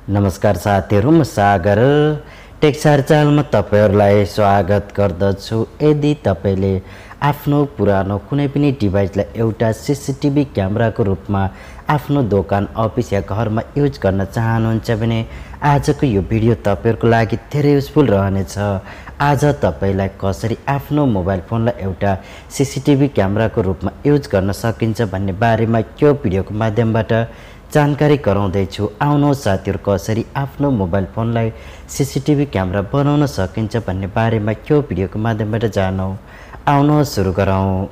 नमस्कार साथीहरु, म सागर टेक सागर च्यानलमा तपाईहरुलाई स्वागत गर्दछु। यदि तपाईले आफ्नो पुरानो कुनै पनि डिभाइसलाई एउटा सीसीटीवी क्यामेराको रूपमा आफ्नो दोकान, अफिस या घरमा युज गर्न चाहनुहुन्छ भने आजको यो भिडियो तपाईहरुको लागि धेरै युजफुल रहनेछ। आज तपाईलाई कसरी आफ्नो मोबाइल फोनलाई एउटा सीसीटीवी क्यामेराको रूपमा युज गर्न सकिन्छ भन्ने बारेमा यो भिडियोको माध्यमबाट जानकारी गराउँदैछु। आउनुहोस् साथीहरु, कसरी आफ्नो मोबाइल फोनलाई सीसीटीवी क्यामेरा बनाउन सकिन्छ भन्ने बारेमा यो भिडियोको माध्यमबाट जानौं। आउनुहोस् सुरु गरौं।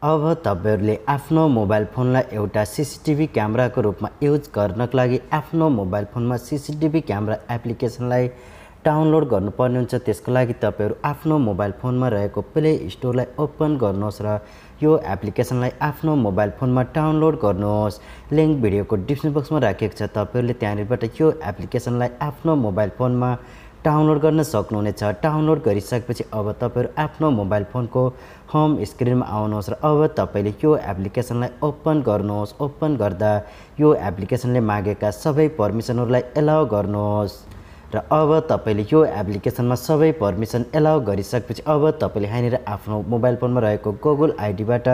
अब तपाईहरुले आफ्नो मोबाइल फोनलाई एउटा सीसीटीवी क्यामेराको रूपमा युज गर्नको लागि आफ्नो मोबाइल फोनमा सीसीटीवी क्यामेरा एप्लिकेसनलाई डाउनलोड गर्नुपर्ने हुन्छ। त्यसको लागि तपाईहरु आफ्नो मोबाइल फोनमा रहेको प्ले स्टोरलाई ओपन गर्नुहोस् र यो एप्लिकेसनलाई आफ्नो मोबाइल फोनमा डाउनलोड गर्नुहोस्। लिंक भिडियोको डिस्क्रिप्सन बक्समा राखिएको छ। तपाईहरुले त्यहाँनिरबाट यो एप्लिकेसनलाई आफ्नो मोबाइल फोनमा डाउनलोड गर्न सक्नुहुनेछ। डाउनलोड गरिसकेपछि अब तपाईहरु आफ्नो मोबाइल फोनको होम स्क्रिनमा आउनुहोस् र अब तपाईले यो एप्लिकेसनलाई ओपन गर्नुहोस्। ओपन गर्दा यो एप्लिकेसनले मागेका सबै पर्मिसनहरुलाई एलाउ गर्नुहोस् र अब तपाईले यो एप्लिकेसनमा सबै पर्मिसन एलाउ गरिसकेपछि अब तपाईले यहाँनिर आफ्नो मोबाइल फोनमा रहेको गुगल आईडीबाट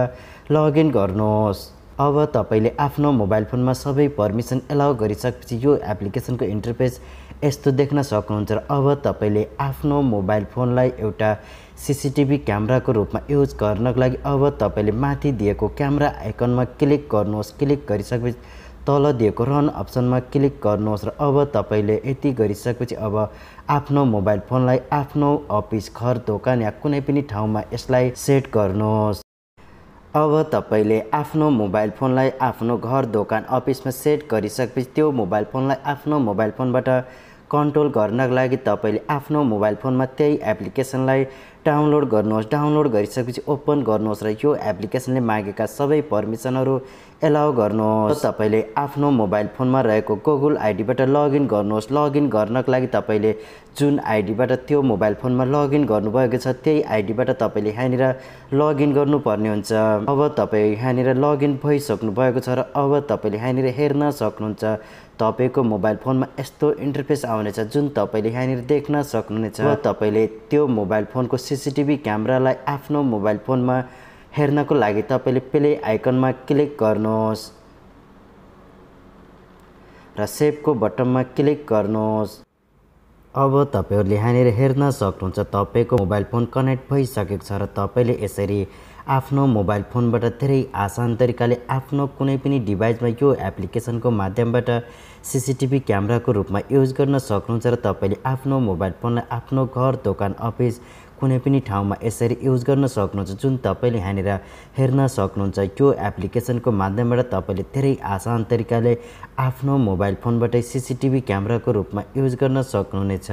लगइन गर्नुहोस्। अब तपाईले आफ्नो मोबाइल फोनमा सबै पर्मिसन एलाउ गरिसकेपछि यो एप्लिकेसनको इन्टरफेस यस्तो देख्न सक्नुहुन्छ र अब तपाईले आफ्नो मोबाइल फोनलाई एउटा सीसीटीवी क्यामेराको रूपमा युज गर्नको लागि अब तपाईले माथि दिएको क्यामेरा आइकनमा क्लिक गर्नुहोस्। क्लिक गरिसकेपछि तल दिएको रन अप्सनमा क्लिक गर्नुहोस् र अब तपाईले यति गरिसकेपछि अब आफ्नो मोबाइल फोनलाई आफ्नो अफिस, घर, दोकान या कुनै पनि ठाउँमा यसलाई सेट गर्नुहोस्। अब तपाईले आफ्नो मोबाइल फोनलाई आफ्नो घर, दोकान, अफिसमा सेट गरिसकेपछि त्यो मोबाइल फोनलाई आफ्नो मोबाइल फोनबाट कन्ट्रोल गर्नको लागि तपाईले आफ्नो मोबाइल फोनमा त्यही एप्लिकेसनलाई डाउनलोड गर्नुहोस्। डाउनलोड गरिसकेपछि ओपन गर्नुहोस् र यो एप्लिकेसनले मागेका सबै पर्मिसनहरु एलाउ गर्नुहोस्। तपाईले आफ्नो मोबाइल फोनमा रहेको गुगल आईडीबाट लगइन गर्नुहोस्। लगइन गर्नको लागि तपाईले जुन आईडीबाट त्यो मोबाइल फोनमा लगइन गर्नुभएको छ त्यही आईडीबाट तपाईले यहाँनिर लगइन गर्नुपर्ने हुन्छ। अब तपाई यहाँनिर लगइन भइसक्नु भएको छ र अब तपाईले यहाँनिर हेर्न सक्नुहुन्छ। तपाईको मोबाइल फोनमा यस्तो इन्टरफेस आउनेछ जुन तपाईले यहाँनिर देख्न सक्नुहुनेछ। तपाईले त्यो मोबाइल फोनको सीसीटीवी क्यामेरालाई आफ्नो मोबाइल फोनमा हेर्नको लागि तपाईले प्ले आइकनमा क्लिक गर्नुहोस् र सेभको बटनमा क्लिक गर्नुहोस्। अब तपाईहरुले यहाँनिर हेर्न सक्नुहुन्छ तपाईको मोबाइल फोन कनेक्ट भइसकेको छ र तपाईले यसरी आफ्नो मोबाइल फोनबाट धेरै आसान तरिकाले आफ्नो कुनै पनि डिभाइसमा यो एप्लिकेसनको माध्यमबाट सीसीटीवी क्यामेराको रूपमा युज गर्न सक्नुहुन्छ र तपाईले आफ्नो मोबाइल फोनलाई आफ्नो घर, दोकान, अफिस कुनै पनि ठाउँमा यसरी युज गर्न सक्नुहुन्छ। जुन तपाईले यहाँनिर हेर्न सक्नुहुन्छ यो एप्लिकेसनको माध्यमबाट तपाईले धेरै आसान तरिकाले आफ्नो मोबाइल फोनबाट सीसीटीवी क्यामेराको रूपमा युज गर्न सक्नुहुनेछ।